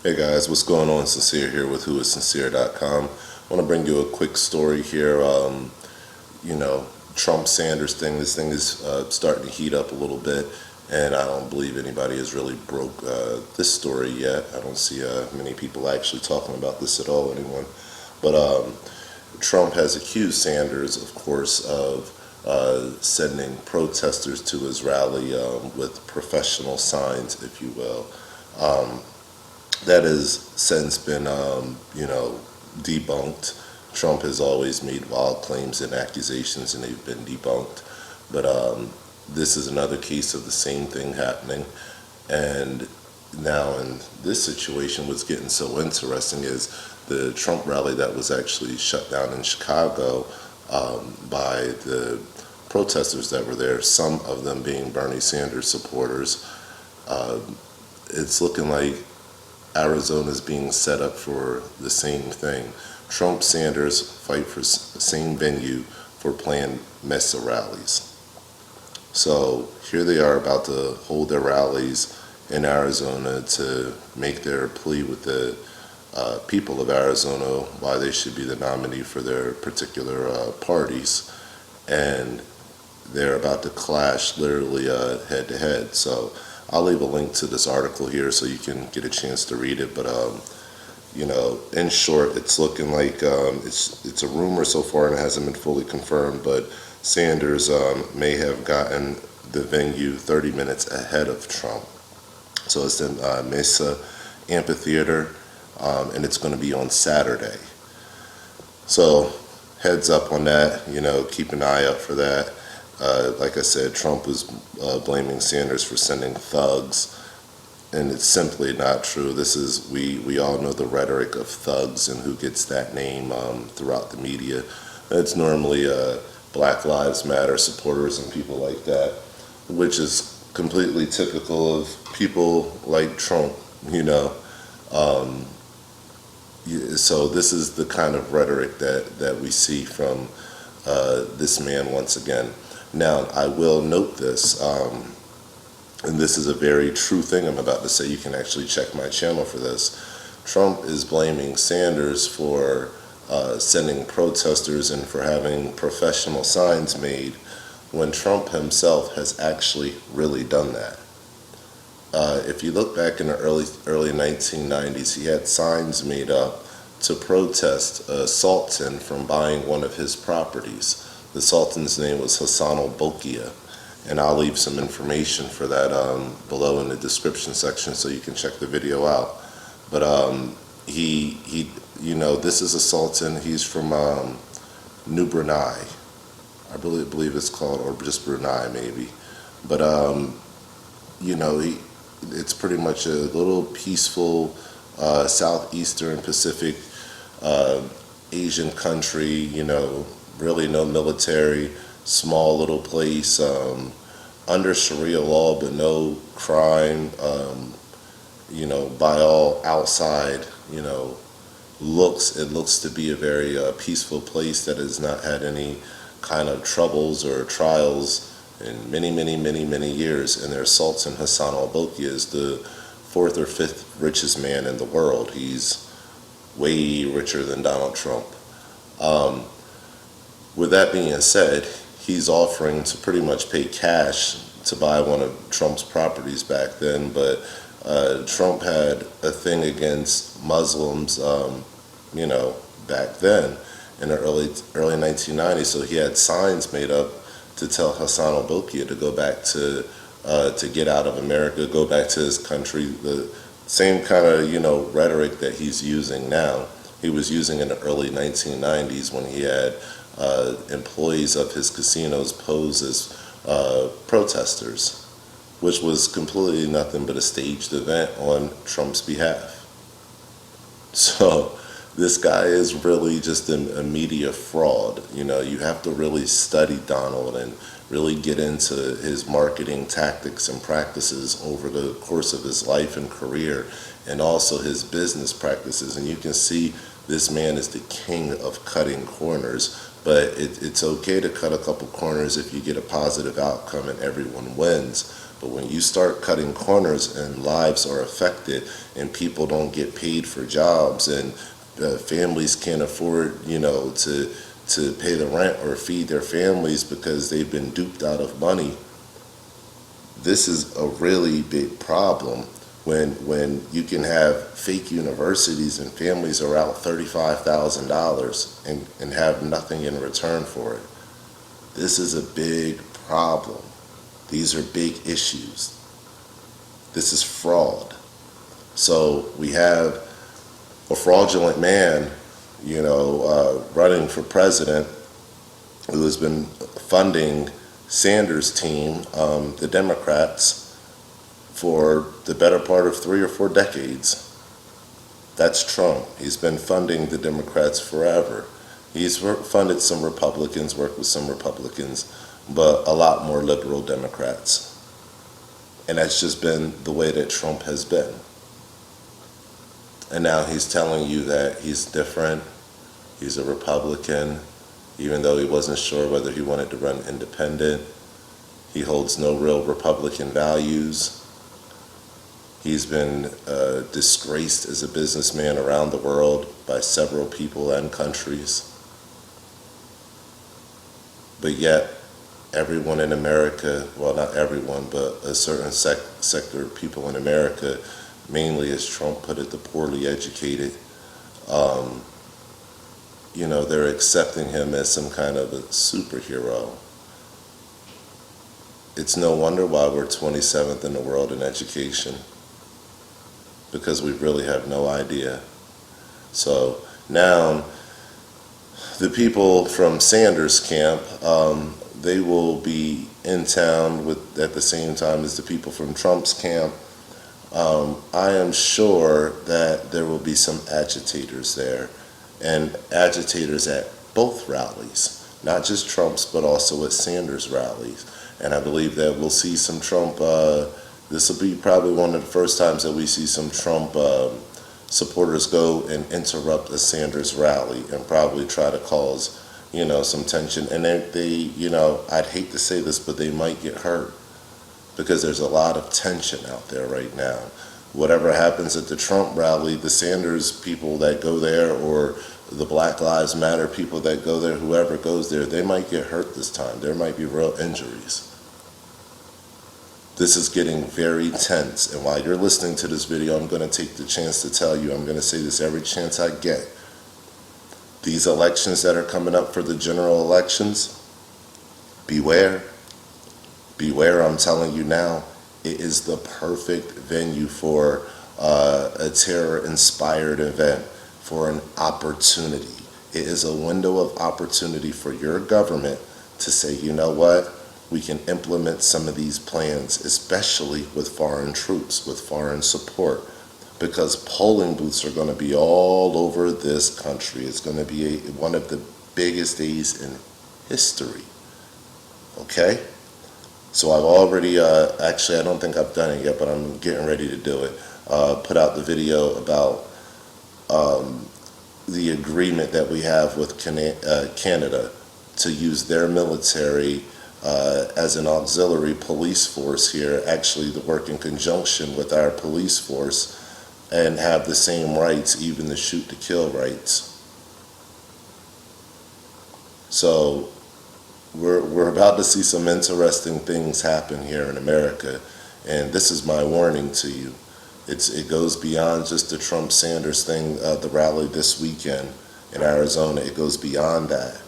Hey guys, what's going on? Sincere here with whoissincere.com. I want to bring you a quick story here. Trump Sanders thing. This thing is starting to heat up a little bit, and I don't believe anybody has really broke this story yet. I don't see many people actually talking about this at all, anyone. But Trump has accused Sanders, of course, of sending protesters to his rally with professional signs, if you will. That has since been, debunked. Trump has always made wild claims and accusations, and they've been debunked. But this is another case of the same thing happening. And now in this situation, what's getting so interesting is the Trump rally that was actually shut down in Chicago by the protesters that were there, some of them being Bernie Sanders supporters. It's looking like Arizona is being set up for the same thing. Trump Sanders fight for the same venue for planned Mesa rallies. So here they are about to hold their rallies in Arizona to make their plea with the people of Arizona why they should be the nominee for their particular parties. And they're about to clash literally head to head. So I'll leave a link to this article here so you can get a chance to read it. But in short, it's looking like it's a rumor so far and it hasn't been fully confirmed. But Sanders may have gotten the venue 30 minutes ahead of Trump. So it's in Mesa Amphitheater, and it's going to be on Saturday. So heads up on that. Keep an eye out for that. Like I said, Trump was blaming Sanders for sending thugs, and it's simply not true. We all know the rhetoric of thugs and who gets that name throughout the media. It's normally Black Lives Matter supporters and people like that, which is completely typical of people like Trump, So this is the kind of rhetoric that we see from this man once again. Now, I will note this, and this is a very true thing I'm about to say. You can actually check my channel for this. Trump is blaming Sanders for sending protesters and for having professional signs made when Trump himself has actually really done that. If you look back in the early 1990s, he had signs made up to protest Sultan from buying one of his properties. The Sultan's name was Hassan al-Bolkiah, and I'll leave some information for that below in the description section so you can check the video out. But this is a Sultan. He's from New Brunei, I believe it's called, or just Brunei maybe. But it's pretty much a little peaceful southeastern Pacific Asian country, really no military, small little place, under Sharia law, but no crime, by all outside, it looks to be a very peaceful place that has not had any kind of troubles or trials in many, many, many, many years. And their Sultan Hassan al-Bolkiah is the fourth or fifth richest man in the world. He's way richer than Donald Trump. With that being said, he's offering to pretty much pay cash to buy one of Trump's properties back then, but Trump had a thing against Muslims, back then in the early 1990s, so he had signs made up to tell Hassan al-Bolkiah to go back to get out of America, go back to his country. The same kind of rhetoric that he's using now, he was using in the early 1990s when he had employees of his casinos pose as protesters, which was completely nothing but a staged event on Trump's behalf. So this guy is really just a media fraud. You have to really study Donald and really get into his marketing tactics and practices over the course of his life and career, and also his business practices. And you can see this man is the king of cutting corners, but it's okay to cut a couple corners if you get a positive outcome and everyone wins. But when you start cutting corners and lives are affected and people don't get paid for jobs and families can't afford, to pay the rent or feed their families because they've been duped out of money, this is a really big problem when you can have fake universities and families are out $35,000 and have nothing in return for it. This is a big problem. These are big issues. This is fraud. So we have a fraudulent man, running for president who has been funding Sanders' team, the Democrats, for the better part of 3 or 4 decades. That's Trump. He's been funding the Democrats forever. He's funded some Republicans, worked with some Republicans, but a lot more liberal Democrats. And that's just been the way that Trump has been. And now he's telling you that he's different, he's a Republican, even though he wasn't sure whether he wanted to run independent. He holds no real Republican values. He's been disgraced as a businessman around the world by several people and countries. But yet, everyone in America, well, not everyone, but a certain sector of people in America, mainly as Trump put it, the poorly educated, they're accepting him as some kind of a superhero. It's no wonder why we're 27th in the world in education, because we really have no idea. So now, the people from Sanders' camp, they will be in town at the same time as the people from Trump's camp. I am sure that there will be some agitators there, and agitators at both rallies, not just Trump's, but also at Sanders' rallies. And I believe that we'll see some Trump, this will be probably one of the first times that we see some Trump supporters go and interrupt a Sanders rally and probably try to cause, some tension. And they, I'd hate to say this, but they might get hurt because there's a lot of tension out there right now. Whatever happens at the Trump rally, the Sanders people that go there, or the Black Lives Matter people that go there, whoever goes there, they might get hurt this time. There might be real injuries. This is getting very tense, and while you're listening to this video, I'm going to take the chance to tell you, I'm going to say this every chance I get. These elections that are coming up for the general elections, beware. Beware, I'm telling you now, it is the perfect venue for a terror-inspired event, for an opportunity. It is a window of opportunity for your government to say, you know what? We can implement some of these plans, especially with foreign troops, with foreign support, because polling booths are going to be all over this country. It's going to be one of the biggest days in history. Okay? So I've already, actually I don't think I've done it yet, but I'm getting ready to do it. Put out the video about the agreement that we have with Canada to use their military as an auxiliary police force here, actually to work in conjunction with our police force and have the same rights, even the shoot to kill rights. So we're about to see some interesting things happen here in America, and this is my warning to you. It goes beyond just the Trump-Sanders thing, the rally this weekend in Arizona. It goes beyond that.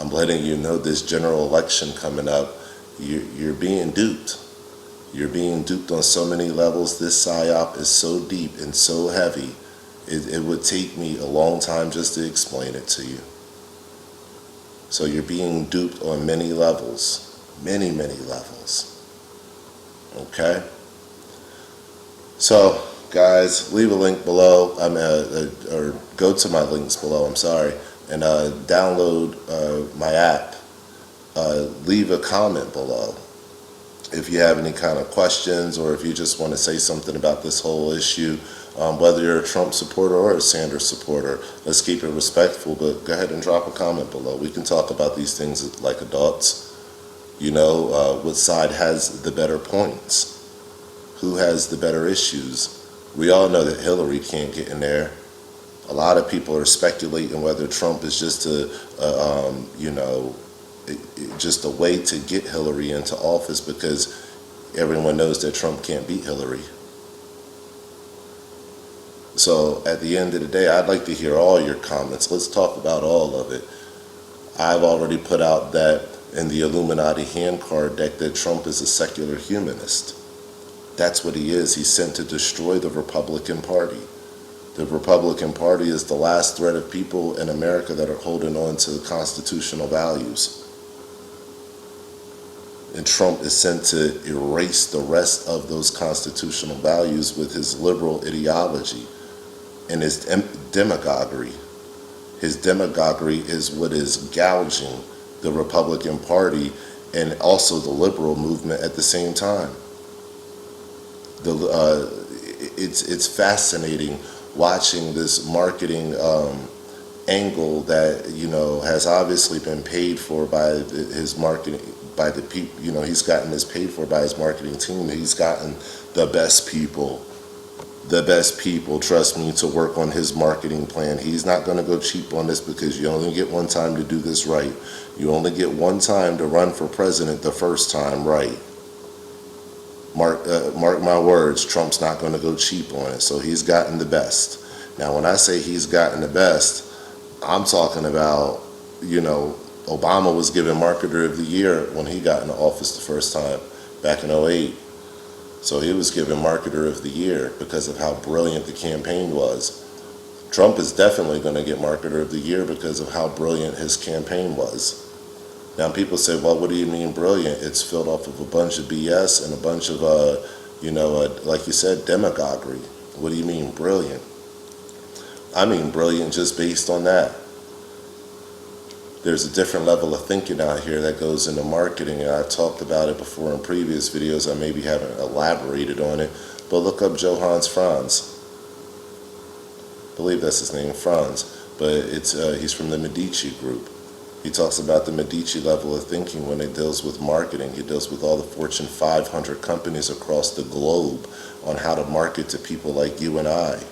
I'm letting you know this general election coming up, you're being duped. You're being duped on so many levels. This psyop is so deep and so heavy, it would take me a long time just to explain it to you. So you're being duped on many levels, many levels. Okay? So, guys, leave a link below, or go to my links below, I'm sorry, and download my app. Leave a comment below if you have any kind of questions, or if you just want to say something about this whole issue, whether you're a Trump supporter or a Sanders supporter. Let's keep it respectful, but go ahead and drop a comment below. We can talk about these things like adults. What side has the better points? Who has the better issues? We all know that Hillary can't get in there. A lot of people are speculating whether Trump is just just a way to get Hillary into office, because everyone knows that Trump can't beat Hillary. So at the end of the day, I'd like to hear all your comments. Let's talk about all of it. I've already put out that in the Illuminati hand card deck that Trump is a secular humanist. That's what he is. He's sent to destroy the Republican Party. The Republican Party is the last thread of people in America that are holding on to constitutional values. And Trump is sent to erase the rest of those constitutional values with his liberal ideology and his demagoguery. His demagoguery is what is gouging the Republican Party and also the liberal movement at the same time. It's fascinating watching this marketing angle that has obviously been paid for by his marketing, by the people. He's gotten this paid for by his marketing team. He's gotten the best people, trust me, to work on his marketing plan. He's not going to go cheap on this, because you only get one time to do this right. You only get one time to run for president the first time right. Mark my words, Trump's not going to go cheap on it. So he's gotten the best. Now, when I say he's gotten the best, I'm talking about, Obama was given Marketer of the Year when he got into office the first time back in 2008. So he was given Marketer of the Year because of how brilliant the campaign was. Trump is definitely going to get Marketer of the Year because of how brilliant his campaign was. Now, people say, well, what do you mean brilliant? It's filled off of a bunch of BS and a bunch of, like you said, demagoguery. What do you mean brilliant? I mean brilliant just based on that. There's a different level of thinking out here that goes into marketing, and I've talked about it before in previous videos. I maybe haven't elaborated on it, but look up Johannes Franz. I believe that's his name, Franz, but he's from the Medici group. He talks about the Medici level of thinking when it deals with marketing. He deals with all the Fortune 500 companies across the globe on how to market to people like you and I,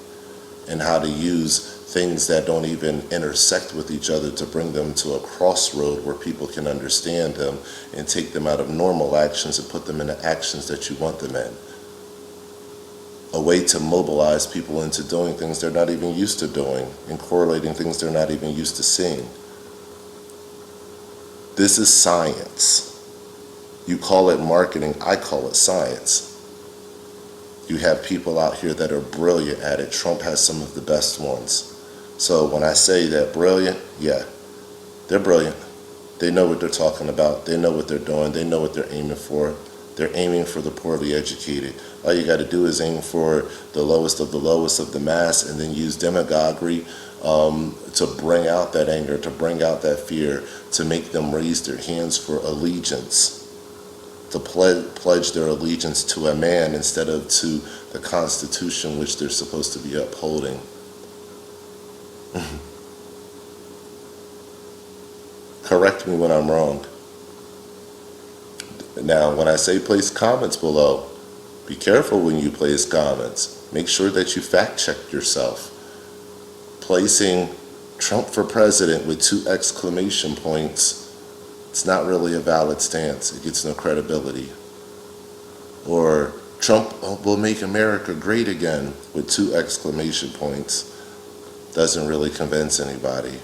and how to use things that don't even intersect with each other to bring them to a crossroad where people can understand them and take them out of normal actions and put them into actions that you want them in. A way to mobilize people into doing things they're not even used to doing and correlating things they're not even used to seeing. This is science. You call it marketing, I call it science. You have people out here that are brilliant at it. Trump has some of the best ones. So when I say that brilliant, yeah, they're brilliant. They know what they're talking about. They know what they're doing. They know what they're aiming for. They're aiming for the poorly educated. All you got to do is aim for the lowest of the mass, and then use demagoguery to bring out that anger, to bring out that fear, to make them raise their hands for allegiance, to pledge their allegiance to a man instead of to the Constitution which they're supposed to be upholding. Correct me when I'm wrong. Now, when I say place comments below, be careful when you place comments. Make sure that you fact check yourself. Placing Trump for president with 2 exclamation points, it's not really a valid stance. It gets no credibility. Or Trump will make America great again with 2 exclamation points. Doesn't really convince anybody.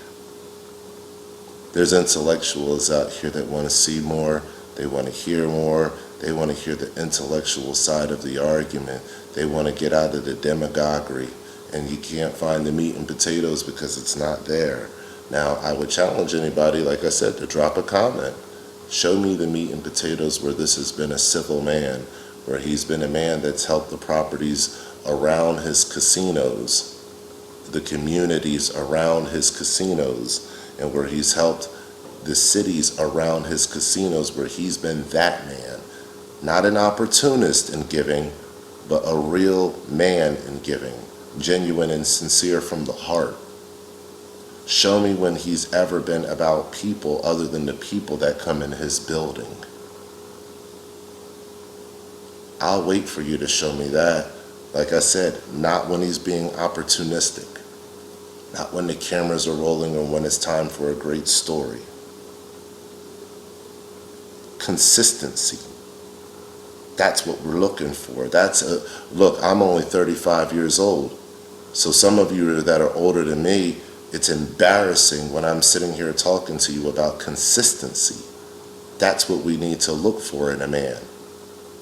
There's intellectuals out here that want to see more. They want to hear more. They want to hear the intellectual side of the argument. They want to get out of the demagoguery. And you can't find the meat and potatoes because it's not there. Now, I would challenge anybody, like I said, to drop a comment. Show me the meat and potatoes where this has been a civil man, where he's been a man that's helped the properties around his casinos, the communities around his casinos, and where he's helped the cities around his casinos, where he's been that man. Not an opportunist in giving, but a real man in giving. Genuine and sincere from the heart. Show me when he's ever been about people other than the people that come in his building. I'll wait for you to show me that. Like I said, not when he's being opportunistic, not when the cameras are rolling or when it's time for a great story. Consistency. That's what we're looking for. Look, I'm only 35 years old. So some of you that are older than me, it's embarrassing when I'm sitting here talking to you about consistency. That's what we need to look for in a man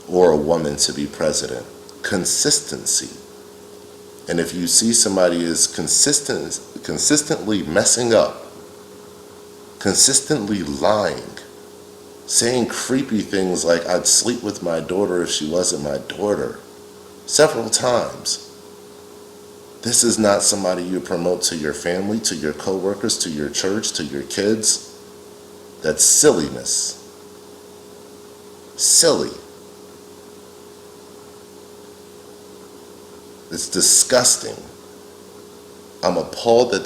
or a woman to be president. Consistency. And if you see somebody is consistently messing up, consistently lying, saying creepy things like I'd sleep with my daughter if she wasn't my daughter, several times, this is not somebody you promote to your family, to your coworkers, to your church, to your kids. That's silliness. Silly. It's disgusting. I'm appalled that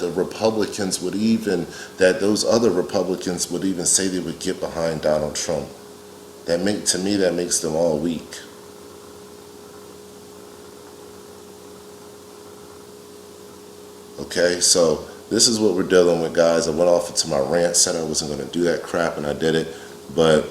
those other Republicans would even say they would get behind Donald Trump. To me, that makes them all weak. Okay, so this is what we're dealing with, guys. I went off into my rant, said I wasn't going to do that crap, and I did it. But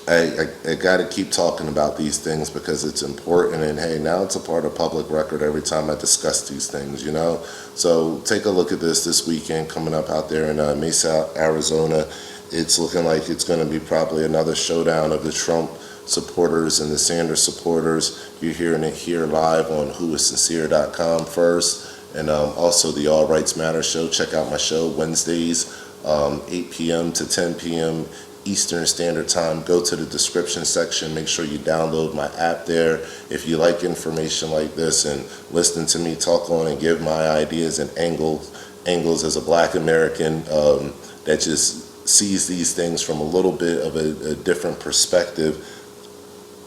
I got to keep talking about these things because it's important. And hey, now it's a part of public record every time I discuss these things, you know. So take a look at this weekend coming up out there in Mesa, Arizona. It's looking like it's going to be probably another showdown of the Trump supporters and the Sanders supporters. You're hearing it here live on whoissincere.com first. And also the All Rights Matter show. Check out my show Wednesdays, 8 p.m. to 10 p.m. Eastern Standard Time. Go to the description section. Make sure you download my app there. If you like information like this and listen to me talk on and give my ideas and angles as a Black American that just sees these things from a little bit of a different perspective,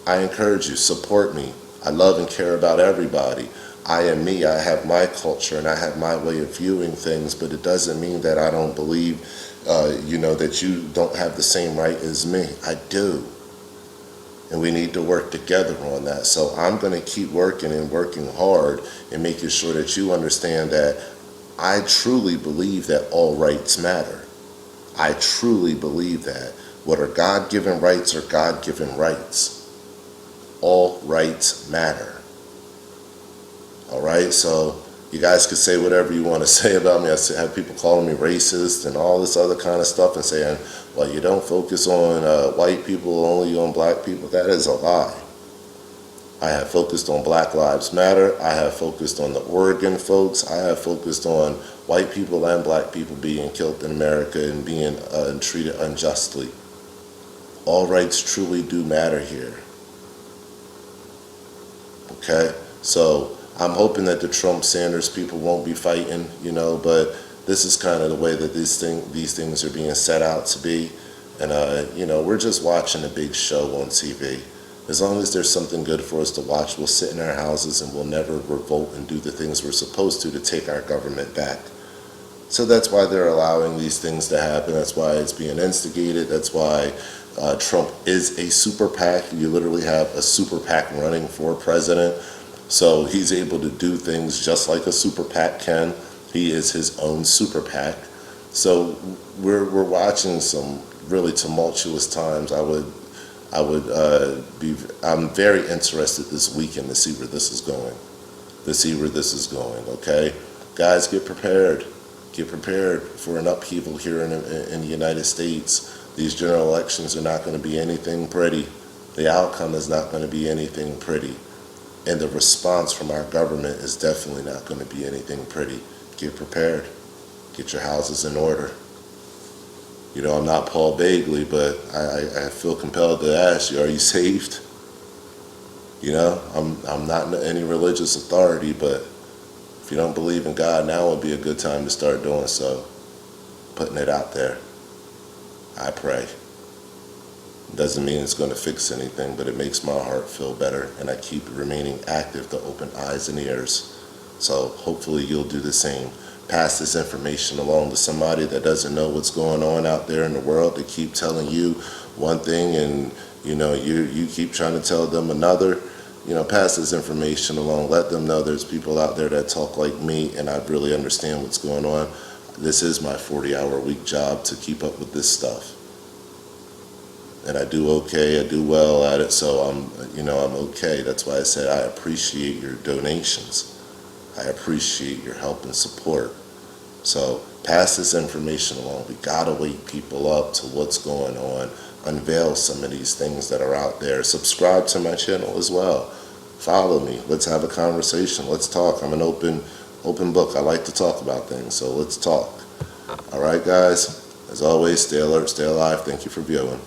I encourage you, support me. I love and care about everybody. I am me. I have my culture and I have my way of viewing things, but it doesn't mean that I don't believe, that you don't have the same right as me. I do. And we need to work together on that. So I'm going to keep working and working hard and making sure that you understand that I truly believe that all rights matter. I truly believe that. What are God-given rights are God-given rights. All rights matter. All right, so you guys can say whatever you want to say about me. I have people calling me racist and all this other kind of stuff and saying, well, you don't focus on white people, only on black people. That is a lie. I have focused on Black Lives Matter. I have focused on the Oregon folks. I have focused on white people and black people being killed in America and being treated unjustly. All rights truly do matter here. Okay, so I'm hoping that the Trump-Sanders people won't be fighting, but this is kind of the way that these things are being set out to be. And, we're just watching a big show on TV. As long as there's something good for us to watch, we'll sit in our houses and we'll never revolt and do the things we're supposed to take our government back. So that's why they're allowing these things to happen. That's why it's being instigated. That's why Trump is a super PAC. You literally have a super PAC running for president. So he's able to do things just like a super PAC can. He is his own super PAC. So we're watching some really tumultuous times. I'm very interested this weekend to see where this is going. Okay, guys, get prepared. Get prepared for an upheaval here in the United States. These general elections are not going to be anything pretty. The outcome is not going to be anything pretty. And the response from our government is definitely not going to be anything pretty. Get prepared. Get your houses in order. I'm not Paul Bagley, but I feel compelled to ask you, are you saved? I'm not any religious authority, but if you don't believe in God, now would be a good time to start doing so. Putting it out there. I pray. Doesn't mean it's going to fix anything, but it makes my heart feel better, and I keep remaining active to open eyes and ears. So hopefully you'll do the same. Pass this information along to somebody that doesn't know what's going on out there in the world. They keep telling you one thing and You keep trying to tell them another, pass this information along. Let them know there's people out there that talk like me, and I really understand what's going on. This is my 40-hour-a-week job to keep up with this stuff. And I do okay, I do well at it, so I'm okay. That's why I said I appreciate your donations. I appreciate your help and support. So pass this information along. We gotta wake people up to what's going on. Unveil some of these things that are out there. Subscribe to my channel as well. Follow me. Let's have a conversation. Let's talk. I'm an open book. I like to talk about things, so let's talk. All right, guys. As always, stay alert, stay alive. Thank you for viewing.